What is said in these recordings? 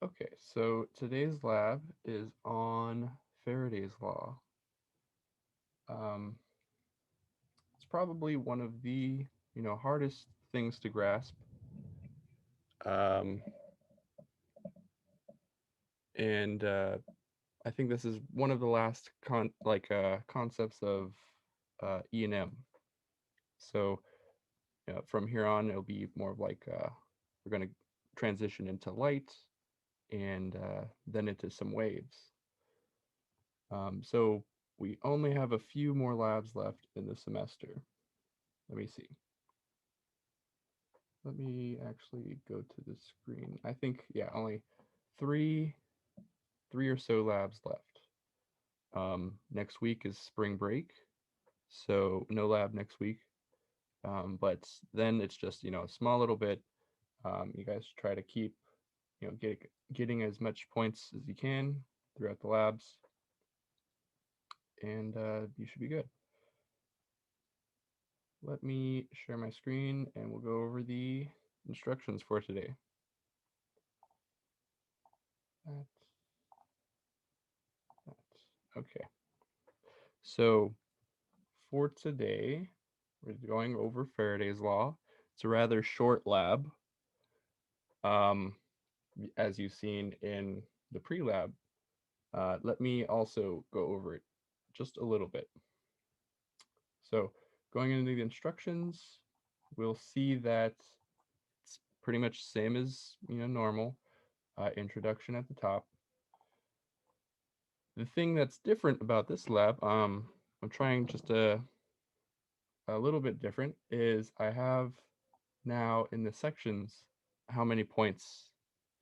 Okay, so today's lab is on Faraday's law. Um, it's probably one of the hardest things to grasp, um, and I think this is one of the last concepts of E&M. So from here on, it'll be more of like we're going to transition into light and then into some waves. So we only have a few more labs left in the semester. Let me see. Let me actually go to the screen. I think, yeah, only three, three or so labs left. Next week is spring break, so no lab next week. But then it's just a small little bit. You guys try to keep getting as much points as you can throughout the labs, and you should be good. Let me share my screen, and we'll go over the instructions for today. That, that. Okay. So for today, we're going over Faraday's law. It's a rather short lab, um, as you've seen in the pre-lab. Let me also go over it just a little bit. So going into the instructions, we'll see that it's pretty much same as normal. Introduction at the top. The thing that's different about this lab, I'm trying just a little bit different, is I have now in the sections how many points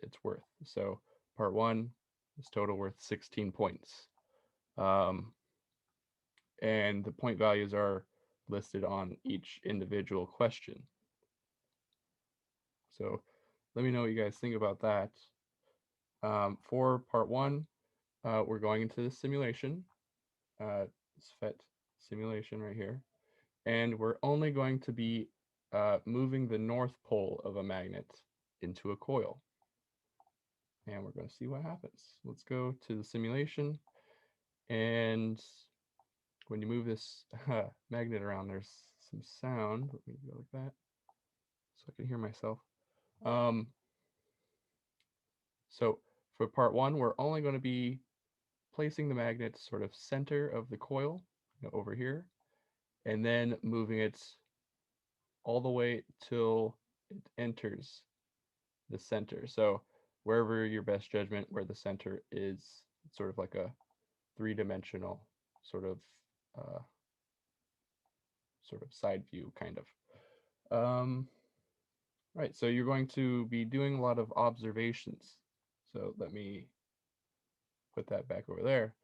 it's worth. So part one is total worth 16 points. Um, and the point values are listed on each individual question. So let me know what you guys think about that. For part one, we're going into the simulation, SFET simulation right here. And we're only going to be moving the north pole of a magnet into a coil. And we're going to see what happens. Let's go to the simulation. And when you move this magnet around, there's some sound. Let me go like that so I can hear myself. Um, so for part one, we're only going to be placing the magnet sort of center of the coil over here, and then moving it all the way till it enters the center. So wherever your best judgment where the center is, it's sort of like a three-dimensional sort of uh, side view kind of. Right, so you're going to be doing a lot of observations. So let me put that back over there.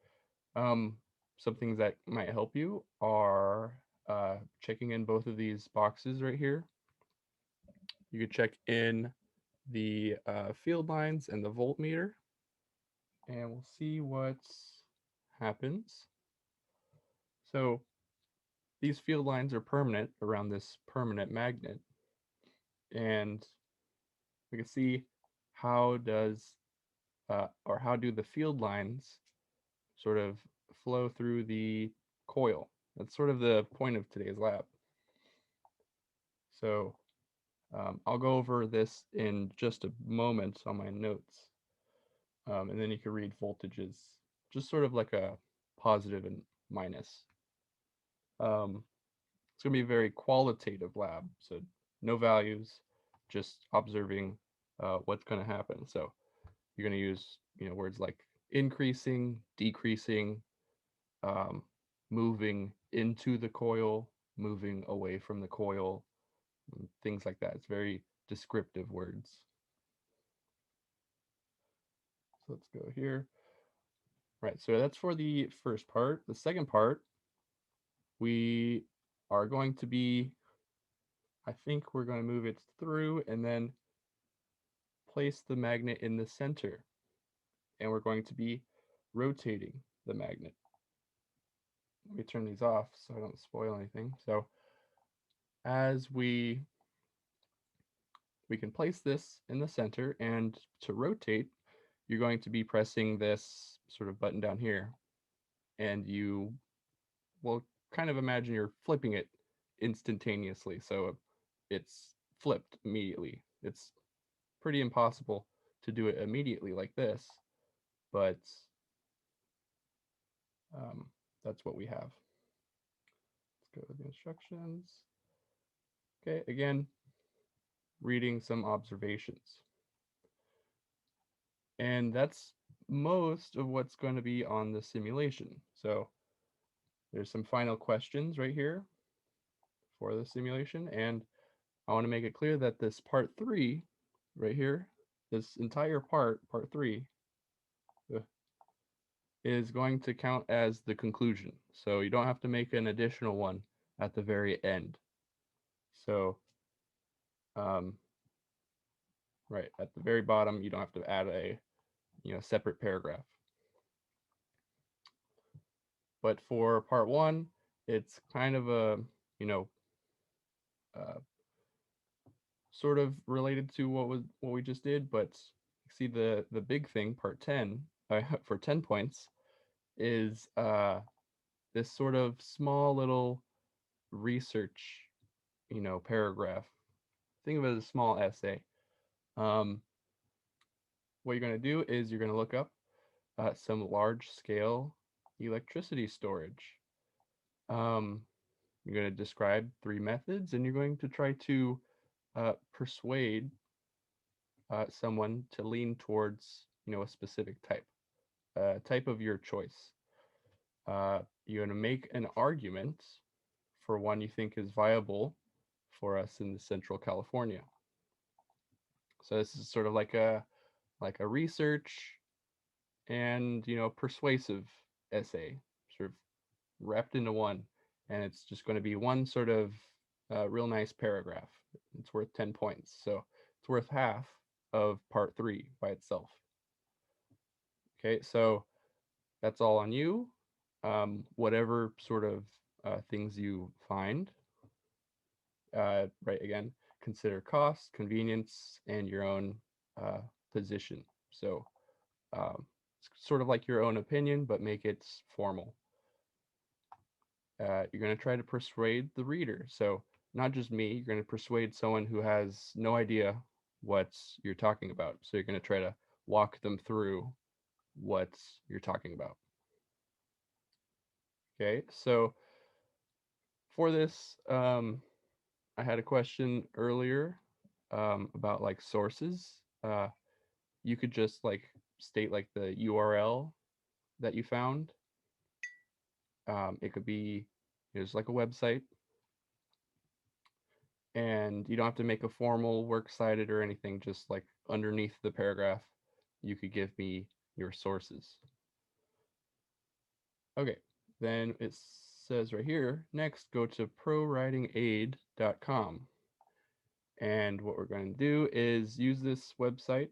Um, some things that might help you are checking in both of these boxes right here. You could check in the field lines and the voltmeter, and we'll see what happens. So these field lines are permanent around this permanent magnet, and we can see how does or how do the field lines sort of flow through the coil. That's sort of the point of today's lab. So I'll go over this in just a moment on my notes, and then you can read voltages, just sort of like a positive and minus. Um, it's going to be a very qualitative lab, so no values, just observing what's going to happen. So you're going to use words like increasing, decreasing, um, moving into the coil, moving away from the coil, things like that. It's very descriptive words. So let's go here. Right, so that's for the first part. The second part, we are going to be, I think we're going to move it through and then place the magnet in the center. And we're going to be rotating the magnet. Let me turn these off so I don't spoil anything. So as we can place this in the center, and to rotate, you're going to be pressing this sort of button down here, and you will kind of imagine you're flipping it instantaneously. So it's flipped immediately. It's pretty impossible to do it immediately like this, but um, that's what we have. Let's go with the instructions. Okay, again, reading some observations. And that's most of what's going to be on the simulation. So there's some final questions right here for the simulation. And I want to make it clear that this part 3 right here, this entire part 3, uh, is going to count as the conclusion. So you don't have to make an additional one at the very end. So, um, right at the very bottom, you don't have to add a separate paragraph. But for part 1, it's kind of a you know uh, sort of related to what we just did, but see the big thing, part 10, for 10 points, is this sort of small little research, paragraph. Think of it as a small essay. Um, what you're going to do is you're going to look up some large scale electricity storage. Um, you're going to describe 3 methods, and you're going to try to persuade someone to lean towards a specific type of your choice. You're going to make an argument for one you think is viable for us in the Central California. So this is sort of like a research and persuasive essay, sort of wrapped into one, and it's just going to be one sort of real nice paragraph. It's worth 10 points, so it's worth half of part 3 by itself. Okay, so that's all on you. Whatever sort of things you find, right, again, consider cost, convenience, and your own uh, position. So it's sort of like your own opinion, but make it formal. You're going to try to persuade the reader. So not just me, you're going to persuade someone who has no idea what you're talking about. So you're going to try to walk them through what you're talking about. Okay, so for this, I had a question earlier about like sources. You could just like state like the URL that you found. It could be just like a website, and you don't have to make a formal works cited or anything. Just like underneath the paragraph, you could give me your sources. Okay, then it says right here, next go to prowritingaid.com. And what we're going to do is use this website.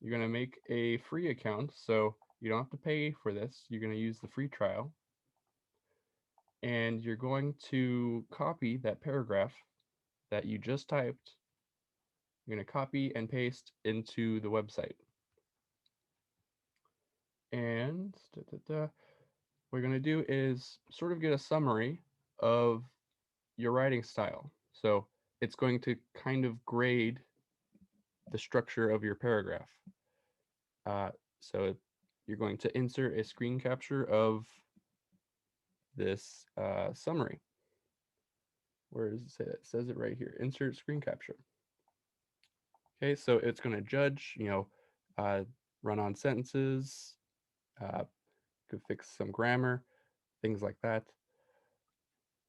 You're going to make a free account, so you don't have to pay for this. You're going to use the free trial. And you're going to copy that paragraph that you just typed. You're going to copy and paste into the website. And what we're going to do is sort of get a summary of your writing style. So it's going to kind of grade the structure of your paragraph. Uh, so you're going to insert a screen capture of this summary. Where does it say that? It says it right here. Insert screen capture. Okay, so it's going to judge, uh, run-on sentences, could fix some grammar, things like that.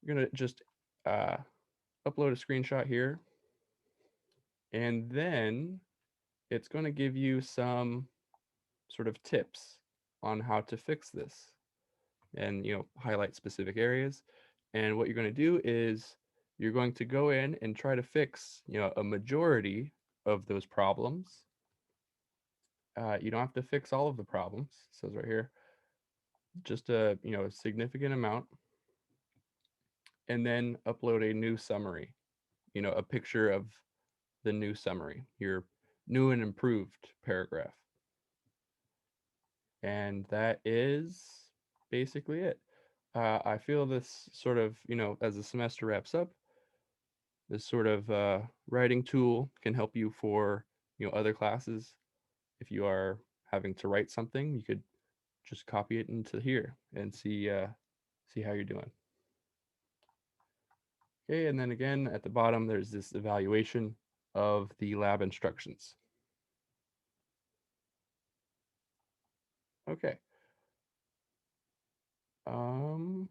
You're going to just uh, upload a screenshot here, and then it's going to give you some sort of tips on how to fix this and highlight specific areas. And what you're going to do is you're going to go in and try to fix a majority of those problems. You don't have to fix all of the problems. It says right here, just a a significant amount, and then upload a new summary, a picture of the new summary, your new and improved paragraph. And that is basically it. I feel this sort of, as the semester wraps up, this sort of writing tool can help you for, other classes. If you are having to write something, you could just copy it into here and see how you're doing. Okay, and then again at the bottom, there's this evaluation of the lab instructions. Okay. Um,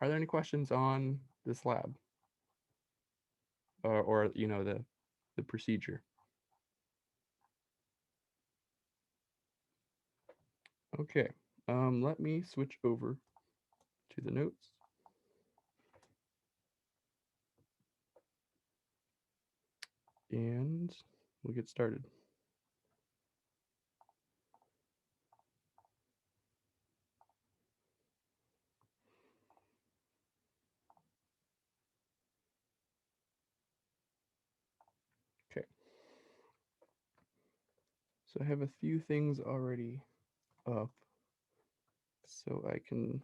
are there any questions on this lab or the procedure? Okay. Let me switch over to the notes and we'll get started. Okay. So I have a few things already up so I don't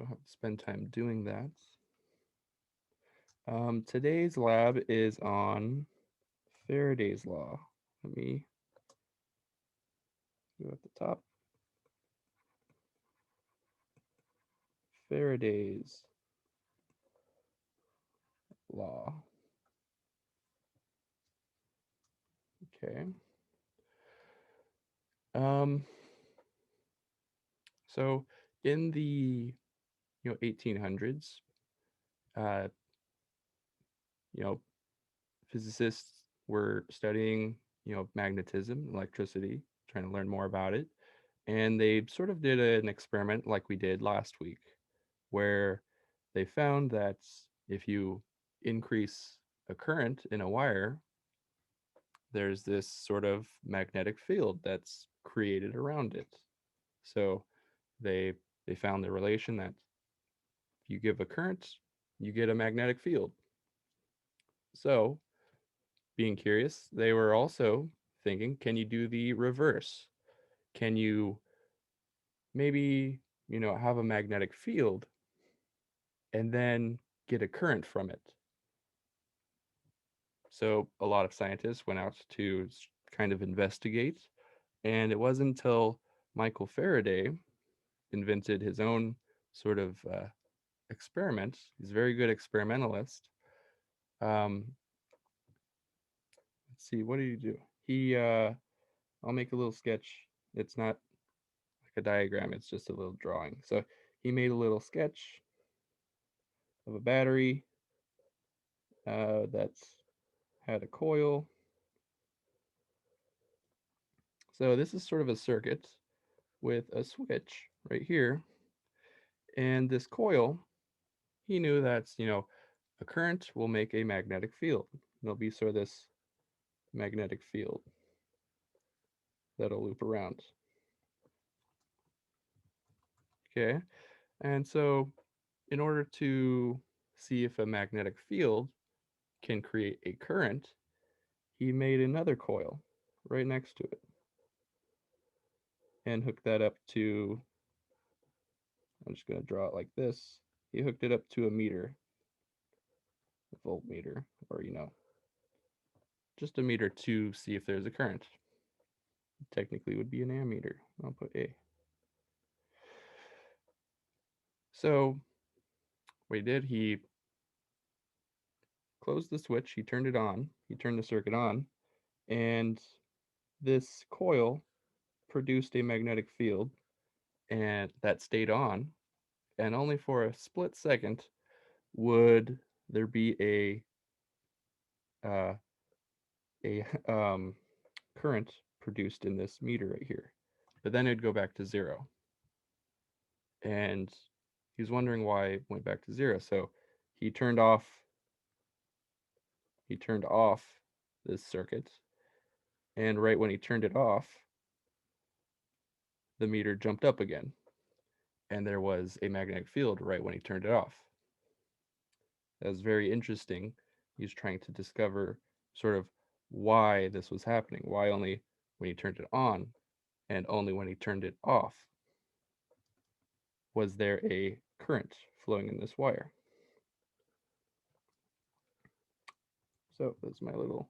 have to spend time doing that. Today's lab is on Faraday's law. Let me go at the top. Faraday's law. Okay. Um, so in the 1800s, uh, you know, physicists were studying magnetism, electricity, trying to learn more about it, and they sort of did an experiment like we did last week, where they found that if you increase a current in a wire, there's this sort of magnetic field that's created around it. So they they found the relation that if you give a current, you get a magnetic field. So, being curious, they were also thinking, can you do the reverse? Can you maybe, have a magnetic field and then get a current from it? So, a lot of scientists went out to kind of investigate, and it wasn't until Michael Faraday invented his own sort of experiment. He's a very good experimentalist. Um, let's see, what did he do? I'll make a little sketch. It's not like a diagram, it's just a little drawing. So he made a little sketch of a battery that's had a coil. So this is sort of a circuit with a switch right here. And this coil, he knew that's, a current will make a magnetic field. There'll be sort of this magnetic field that'll loop around. Okay. And so in order to see if a magnetic field can create a current, he made another coil right next to it and hooked that up to, I'm just going to draw it like this. He hooked it up to a meter, a voltmeter, or, just a meter to see if there's a current. Technically would be an ammeter. I'll put A. So what he did, he closed the switch, he turned it on, he turned the circuit on, and this coil produced a magnetic field and that stayed on, and only for a split second would there be uh, a current produced in this meter right here. But then it'd go back to zero. And he's wondering why it went back to zero. So he turned off he turned off this circuit, and right when he turned it off, the meter jumped up again. And there was a magnetic field right when he turned it off. That was very interesting. He was trying to discover sort of why this was happening, why only when he turned it on and only when he turned it off was there a current flowing in this wire. So that's my little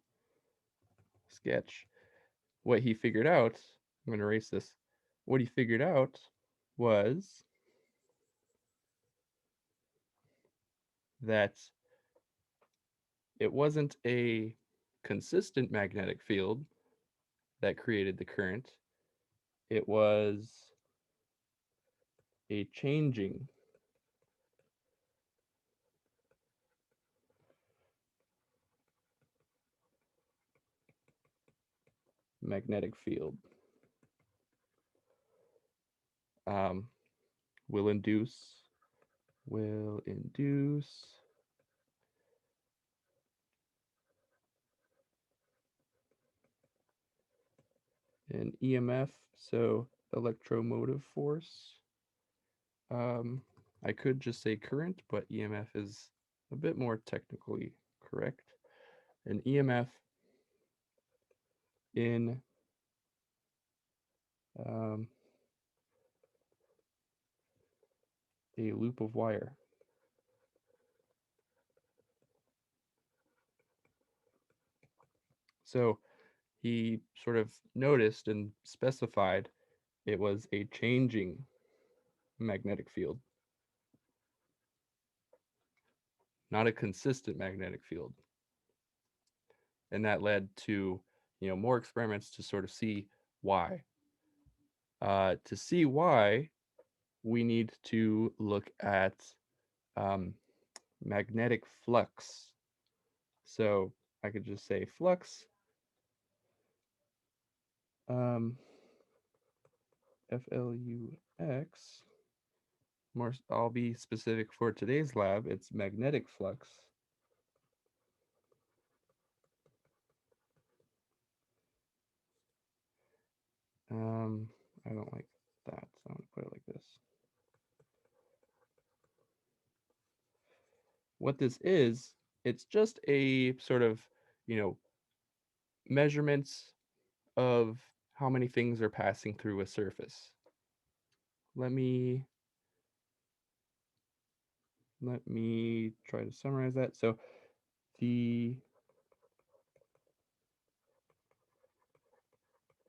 sketch. What he figured out, I'm going to erase this. What he figured out was that it wasn't a consistent magnetic field that created the current, it was a changing magnetic field. Um, will induce an EMF, so electromotive force. I could just say current, but EMF is a bit more technically correct. An EMF in a loop of wire. So he sort of noticed and specified it was a changing magnetic field, not a consistent magnetic field. And that led to, more experiments to sort of see why. To see why, we need to look at magnetic flux. So I could just say flux, Flux. More, I'll be specific for today's lab. It's magnetic flux. I don't like that, so I'm gonna put it like this. What this is, it's just a sort of, measurements of how many things are passing through a surface. Let me try to summarize that. So the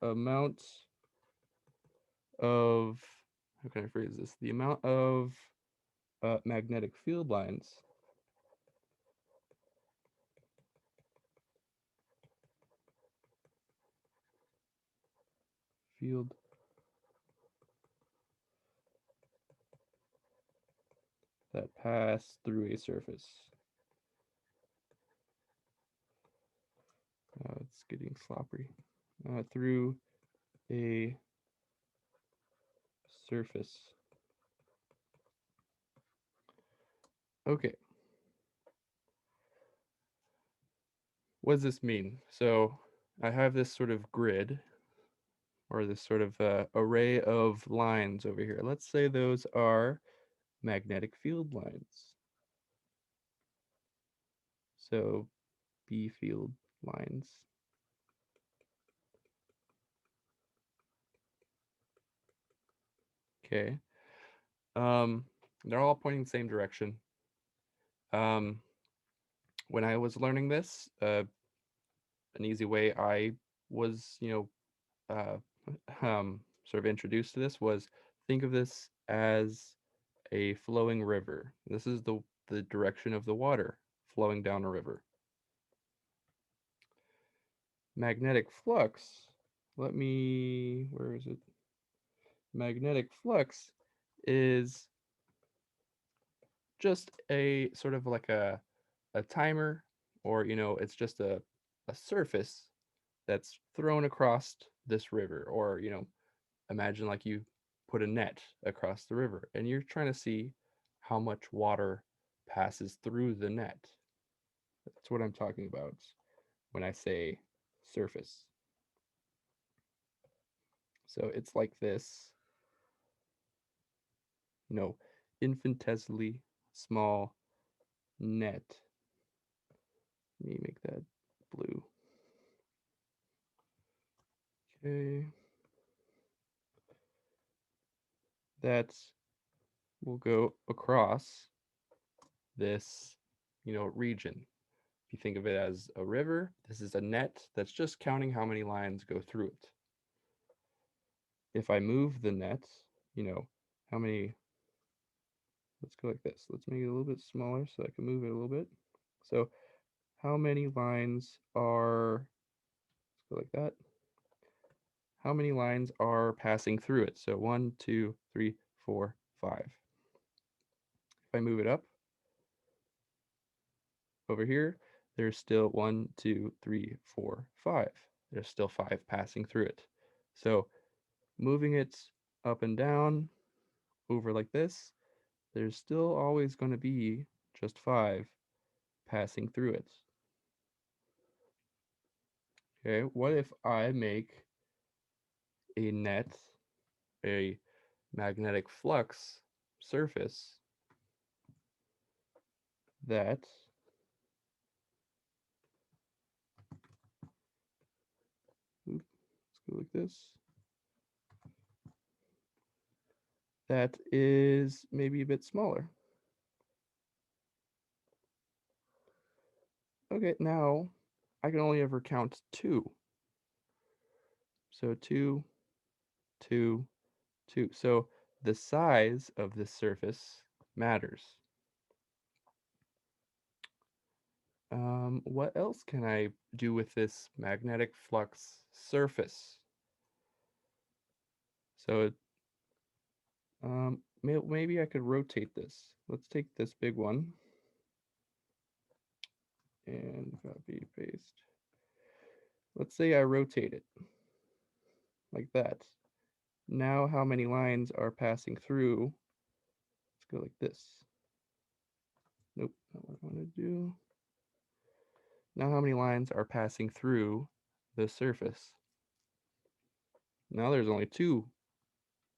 amount of, how can I phrase this? The amount of magnetic field lines field that pass through a surface. It's getting sloppy. Through a surface. Okay. What does this mean? So I have this sort of grid or this sort of array of lines over here. Let's say those are magnetic field lines. So B field lines. Okay. They're all pointing the same direction. When I was learning this, an easy way I was, sort of introduced to this was think of this as a flowing river. This is the direction of the water flowing down a river. Magnetic flux, where is it? Magnetic flux is just a sort of like a timer, or it's just a surface that's thrown across this river, or imagine like you put a net across the river and you're trying to see how much water passes through the net. That's what I'm talking about when I say surface. So it's like this, infinitesimally small net. Let me make that blue. Okay. that will go across this, region. If you think of it as a river, this is a net that's just counting how many lines go through it. If I move the net, how many, let's go like this. Let's make it a little bit smaller so I can move it a little bit. So how many lines are, let's go like that. How many lines are passing through it? So 1, 2, 3, 4, 5. If I move it up over here, there's still 1, 2, 3, 4, 5. There's still 5 passing through it. So moving it up and down over like this, there's still always going to be just 5 passing through it. Okay, what if I make a net, a magnetic flux surface that let's go like this. That is maybe a bit smaller. Okay, now I can only ever count 2. So 2, 2, 2. So the size of this surface matters. What else can I do with this magnetic flux surface? So maybe I could rotate this. Let's take this big one and copy, paste. Let's say I rotate it like that. Now how many lines are passing through? Let's go like this. Nope, not what I want to do. Now how many lines are passing through the surface? Now there's only 2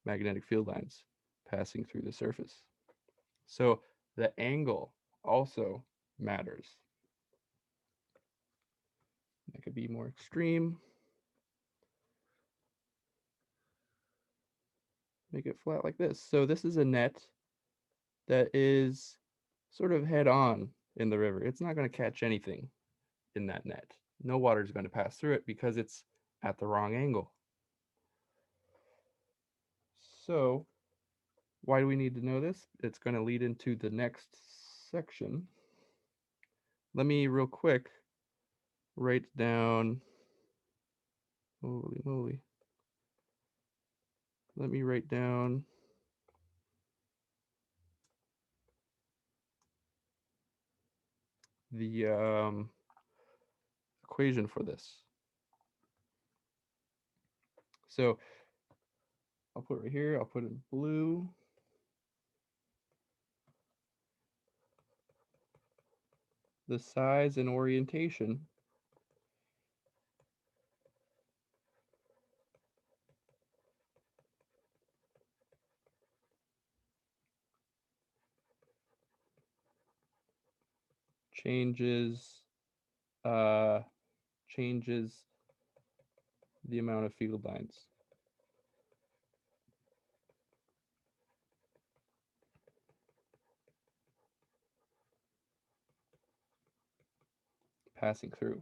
magnetic field lines passing through the surface. So the angle also matters. That could be more extreme. Make it flat like this. So this is a net that is sort of head on in the river. It's not going to catch anything in that net. No water is going to pass through it because it's at the wrong angle. So why do we need to know this? It's going to lead into the next section. Let me real quick write down, holy moly. Let me write down the equation for this. So I'll put it right here. I'll put it in blue. The size and orientation changes changes the amount of field lines passing through.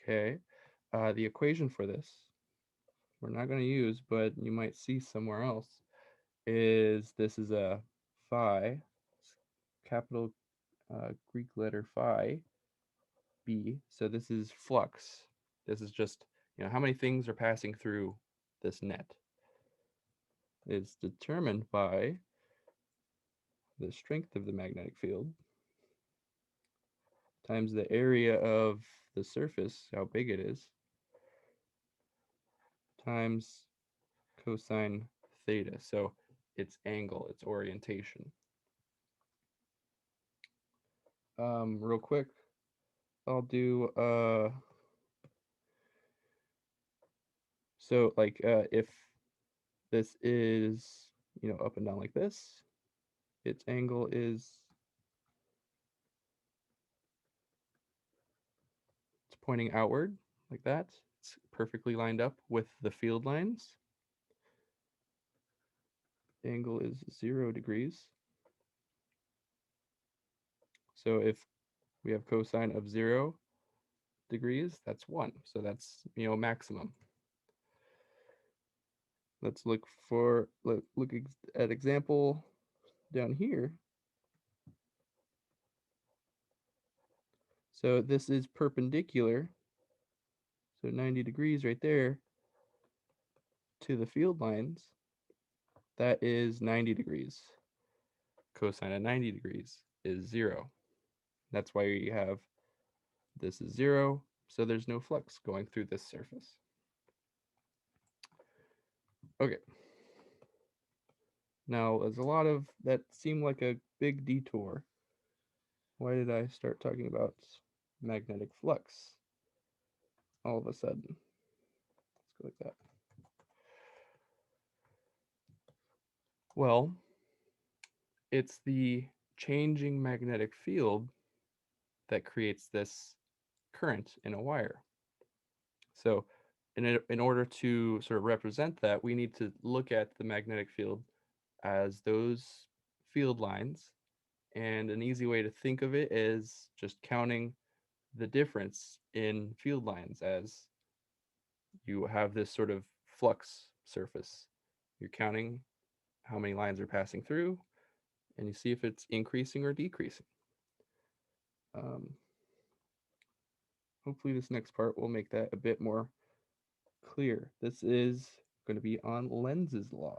Okay, the equation for this, we're not going to use, but you might see somewhere else, is this is a phi, capital Greek letter phi, B. So this is flux. This is just, how many things are passing through this net. It's determined by the strength of the magnetic field times the area of the surface, how big it is, times cosine theta. So its angle, its orientation. Real quick, I'll do so like if this is up and down like this, its angle is pointing outward like that. It's perfectly lined up with the field lines. Angle is 0 degrees. So if we have cosine of 0 degrees, that's 1. So that's, maximum. Let's look at example down here. So this is perpendicular, so 90 degrees right there to the field lines. That is 90 degrees. Cosine of 90 degrees is 0. That's why you have this is 0, so there's no flux going through this surface. Okay. Now, there's a lot of that seemed like a big detour. Why did I start talking about magnetic flux all of a sudden? Let's go like that. Well, it's the changing magnetic field that creates this current in a wire. So in order to sort of represent that, we need to look at the magnetic field as those field lines. And an easy way to think of it is just counting the difference in field lines as you have this sort of flux surface. You're counting how many lines are passing through, and you see if it's increasing or decreasing. Hopefully this next part will make that a bit more clear. This is going to be on Lenz's law.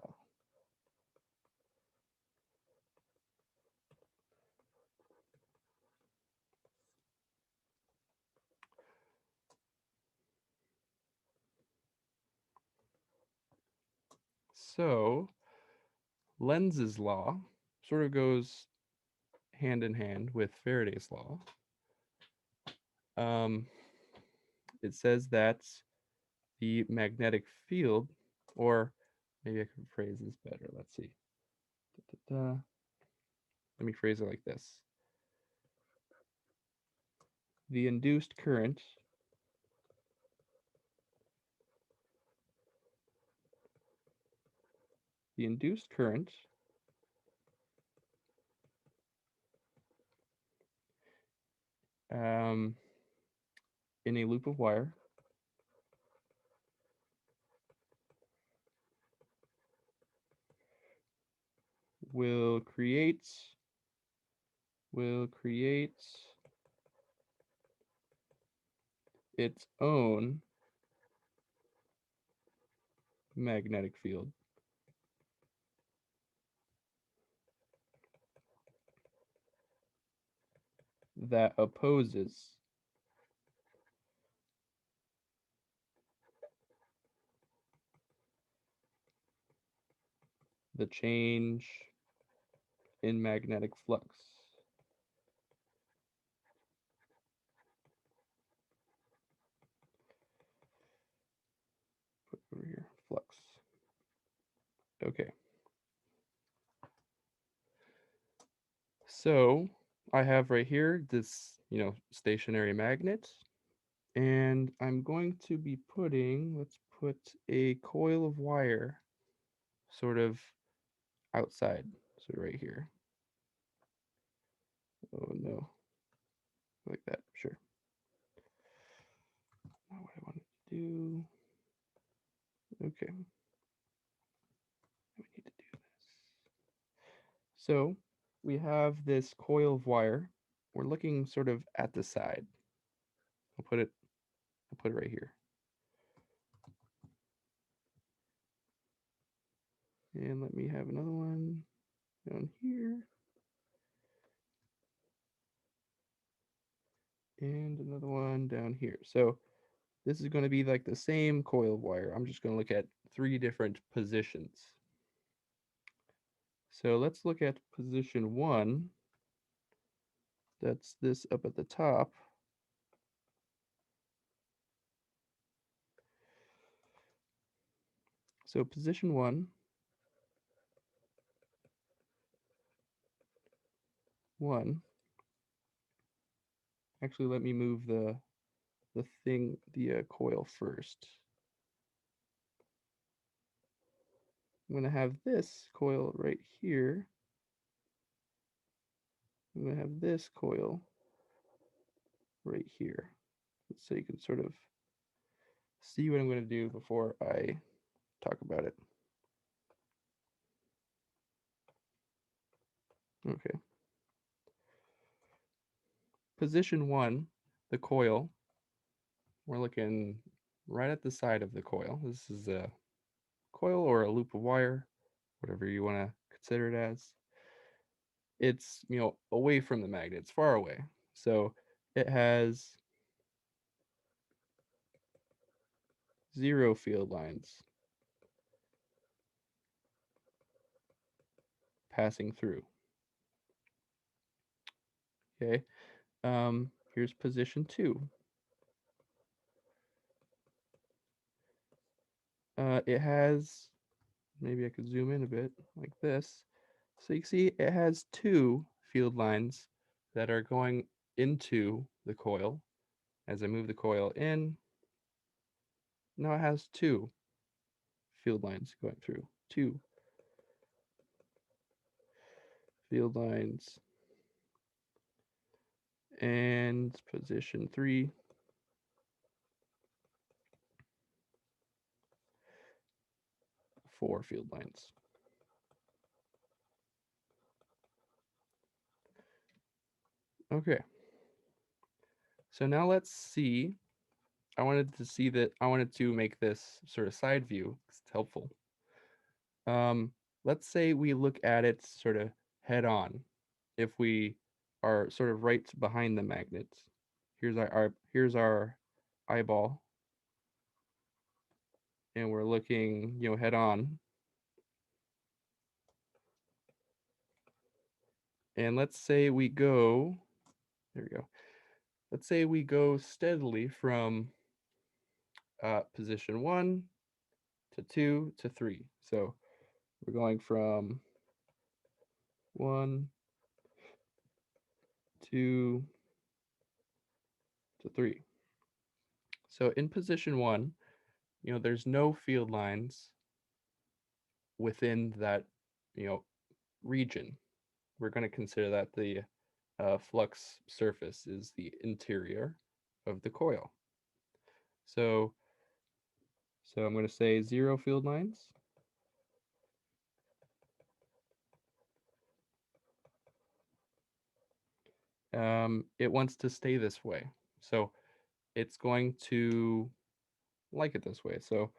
So Lenz's law sort of goes hand in hand with Faraday's law. It says that the magnetic field, or maybe I can phrase this better. Let's see. Let me phrase it like this. The induced current um, in a loop of wire will create its own magnetic field that opposes the change in magnetic flux. Put over here, flux. Okay. So I have right here this, stationary magnet, and I'm going to be putting, let's put a coil of wire sort of outside, so right here. Oh no, like that, sure. Not what I wanted to do. Okay. We need to do this. So we have this coil of wire. We're looking sort of at the side. I'll put it right here. And let me have another one down here. And another one down here. So this is going to be like the same coil of wire. I'm just going to look at 3 different positions. So let's look at position 1. That's this up at the top. So position 1, actually let me move the the coil first. I'm going to have this coil right here. I'm going to have this coil right here. So you can sort of see what I'm going to do before I talk about it. Okay. Position 1, the coil. We're looking right at the side of the coil. This is a coil or a loop of wire, whatever you want to consider it as. It's, away from the magnet. It's far away. So it has 0 field lines passing through. Okay. Here's position 2. It has, maybe I could zoom in a bit like this. So you can see it has 2 field lines that are going into the coil. As I move the coil in, now it has 2 field lines going through. 2 field lines. And position 3. 4 field lines. Okay. So now let's see. I wanted to make this sort of side view. It's helpful. Let's say we look at it sort of head on. If we are sort of right behind the magnet, here's our eyeball, and we're looking, head on. And let's say we go, there we go. Let's say we go steadily from position 1 to 2 to 3. So we're going from 1, 2 to 3. So in position 1, there's no field lines within that, region. We're going to consider that the flux surface is the interior of the coil. So I'm going to say 0 field lines. It wants to stay this way. So it's going to like it this way. So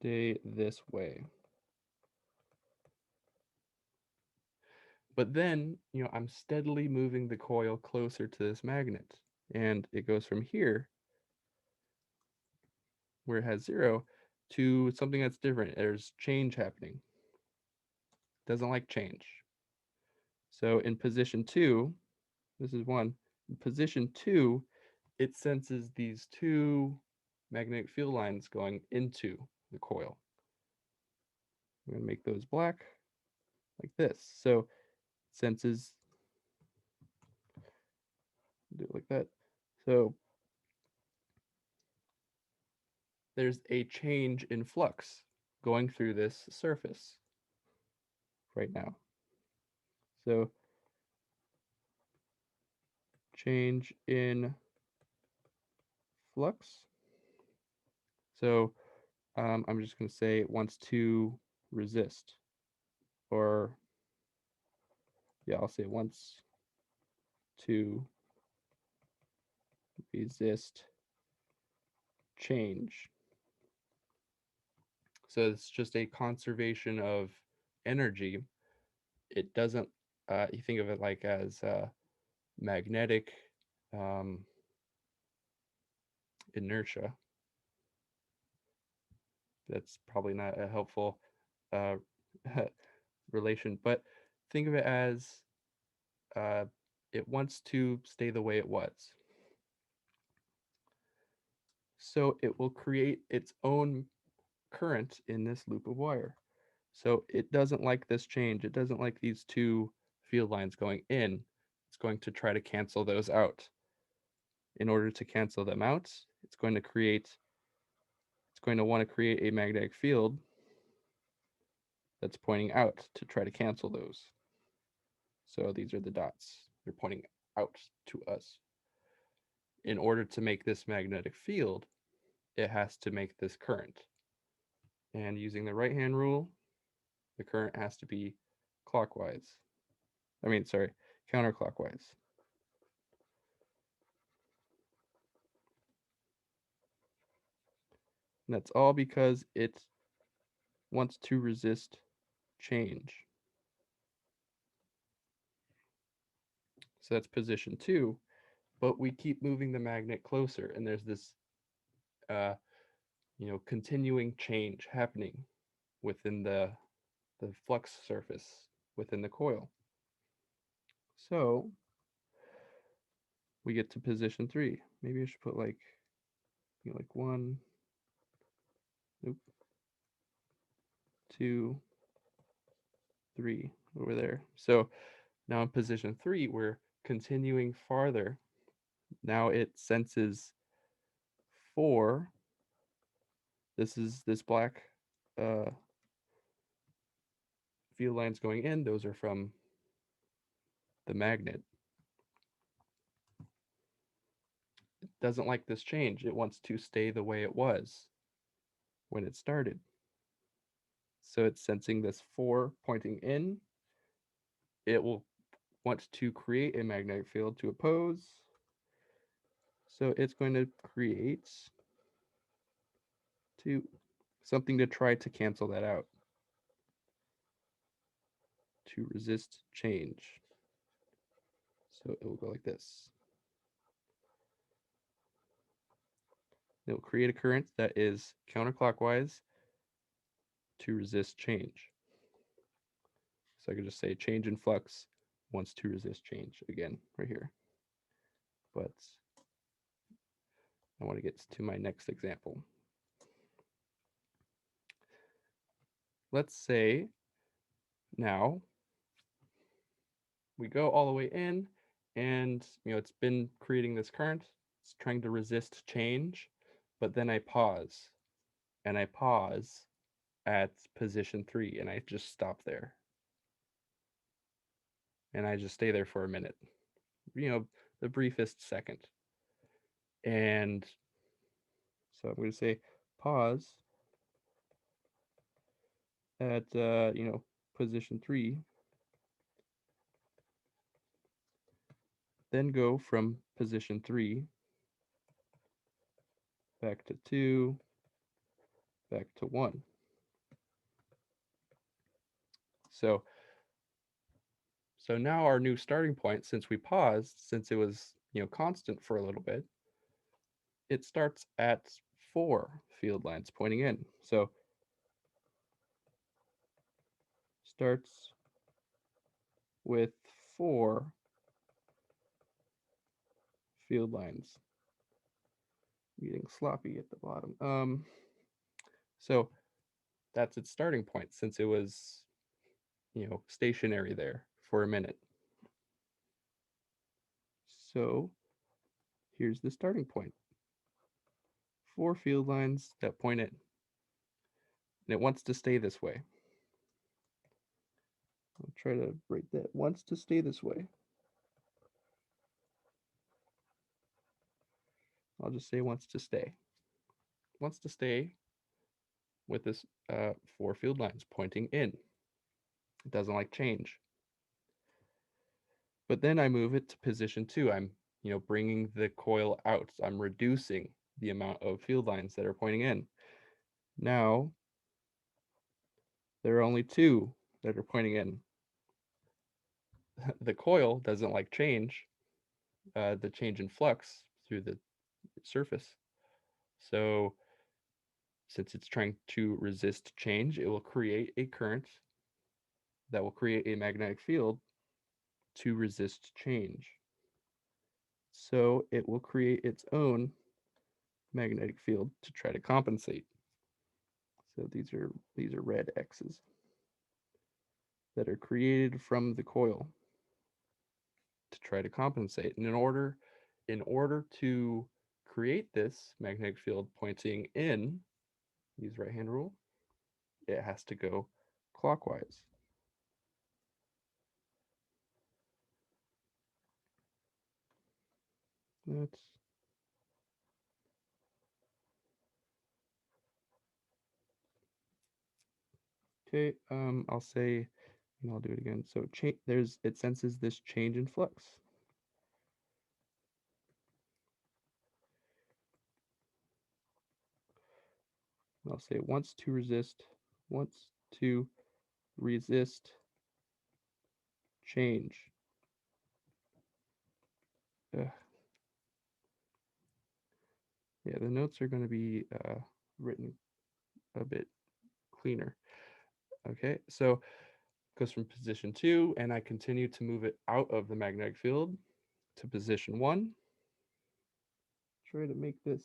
stay this way. But then, I'm steadily moving the coil closer to this magnet. And it goes from here, where it has 0, to something that's different. There's change happening. Doesn't like change. So in position 2, this is 1. In position 2, it senses these 2 magnetic field lines going into the coil. I'm going to make those black like this. So it senses, do it like that. So there's a change in flux going through this surface right now. So change in flux. So I'm just going to say it wants to resist, or yeah, I'll say it wants to resist change. So it's just a conservation of energy. It doesn't, you think of it like as magnetic inertia. That's probably not a helpful uh, relation, but think of it as uh, it wants to stay the way it was. So it will create its own current in this loop of wire. So it doesn't like this change. It doesn't like these 2 field lines going in, it's going to try to cancel those out. In order to cancel them out, it's going to want to create a magnetic field that's pointing out to try to cancel those. So these are the dots. They're pointing out to us. In order to make this magnetic field, it has to make this current. And using the right-hand rule, the current has to be clockwise. Counterclockwise. And that's all because it wants to resist change. So that's position 2, but we keep moving the magnet closer, and there's this continuing change happening within the flux surface within the coil. So we get to position 3. Maybe I should put like 1, 2, 3 over there. So now in position 3, we're continuing farther. Now it senses 4. This is this black field lines going in. Those are from the magnet. It doesn't like this change. It wants to stay the way it was when it started. So it's sensing this 4 pointing in. It will want to create a magnetic field to oppose. So it's going to create 2, something to try to cancel that out, to resist change. So it will go like this. It will create a current that is counterclockwise to resist change. So I could just say change in flux wants to resist change again right here. But I want to get to my next example. Let's say now we go all the way in, and it's been creating this current. It's trying to resist change, but then I pause, and I pause at position 3, and I just stop there. And I just stay there for a minute, the briefest second. And so I'm going to say pause at, position 3, then go from position 3 back to 2, back to 1. So now our new starting point, since we paused, since it was constant for a little bit, it starts at 4 field lines pointing in. So starts with 4 field lines. Getting sloppy at the bottom. So that's its starting point, since it was stationary there for a minute. So here's the starting point. 4 field lines that point in. And it wants to stay this way. I'll try to write that. Wants to stay this way. I'll just say wants to stay. Wants to stay with this 4 field lines pointing in. It doesn't like change. But then I move it to position 2. I'm bringing the coil out. I'm reducing the amount of field lines that are pointing in. Now there are only 2 that are pointing in. The coil doesn't like change, the change in flux through the surface. So since it's trying to resist change, it will create a current that will create a magnetic field to resist change. So it will create its own magnetic field to try to compensate. So these are red X's that are created from the coil. to try to compensate. And in order to create this magnetic field pointing in, use right hand rule, it has to go clockwise. That's okay. I'll say, and I'll do it again. So it senses this change in flux. I'll say wants to resist change. Ugh. Yeah, the notes are going to be written a bit cleaner. Okay, so it goes from position 2, and I continue to move it out of the magnetic field to position 1. Try to make this,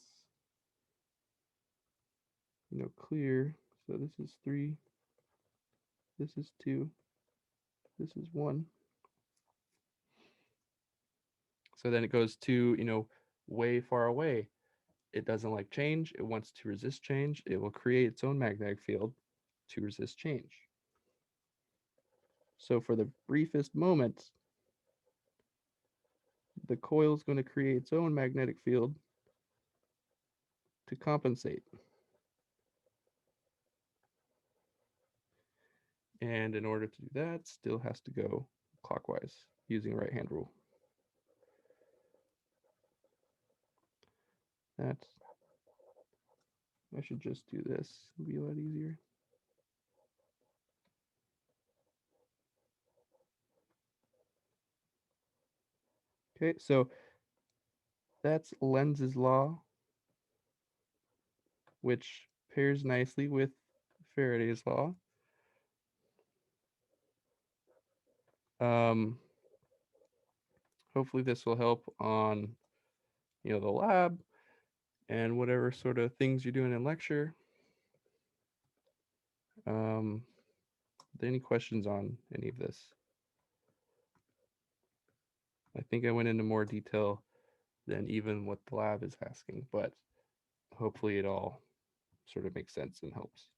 clear. So this is 3, this is 2, this is 1. So then it goes to, way far away. It doesn't like change. It wants to resist change. It will create its own magnetic field to resist change. So for the briefest moment, the coil is going to create its own magnetic field to compensate. And in order to do that, still has to go clockwise using right hand rule. I should just do this. It'll be a lot easier. Okay, so that's Lenz's law, which pairs nicely with Faraday's law. Hopefully this will help on, the lab and whatever sort of things you're doing in lecture. Are there any questions on any of this? I think I went into more detail than even what the lab is asking, but hopefully it all sort of makes sense and helps.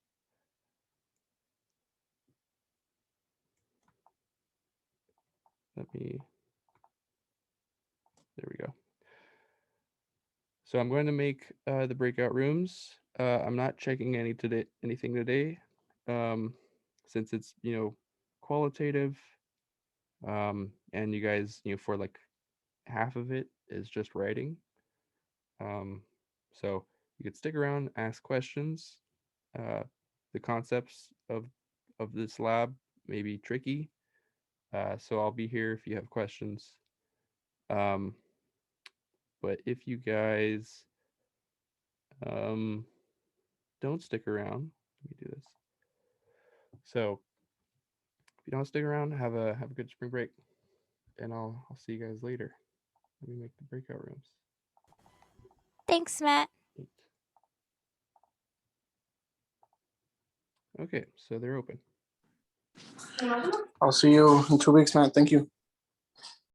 There we go. So I'm going to make the breakout rooms. I'm not checking anything today, since it's qualitative, and you guys for like half of it is just writing. So you could stick around, ask questions. The concepts of this lab may be tricky, so I'll be here if you have questions. But if you guys don't stick around, let me do this. So if you don't stick around, have a good spring break, and I'll see you guys later. Let me make the breakout rooms. Thanks, Matt. Okay, so they're open. I'll see you in 2 weeks, Matt. Thank you.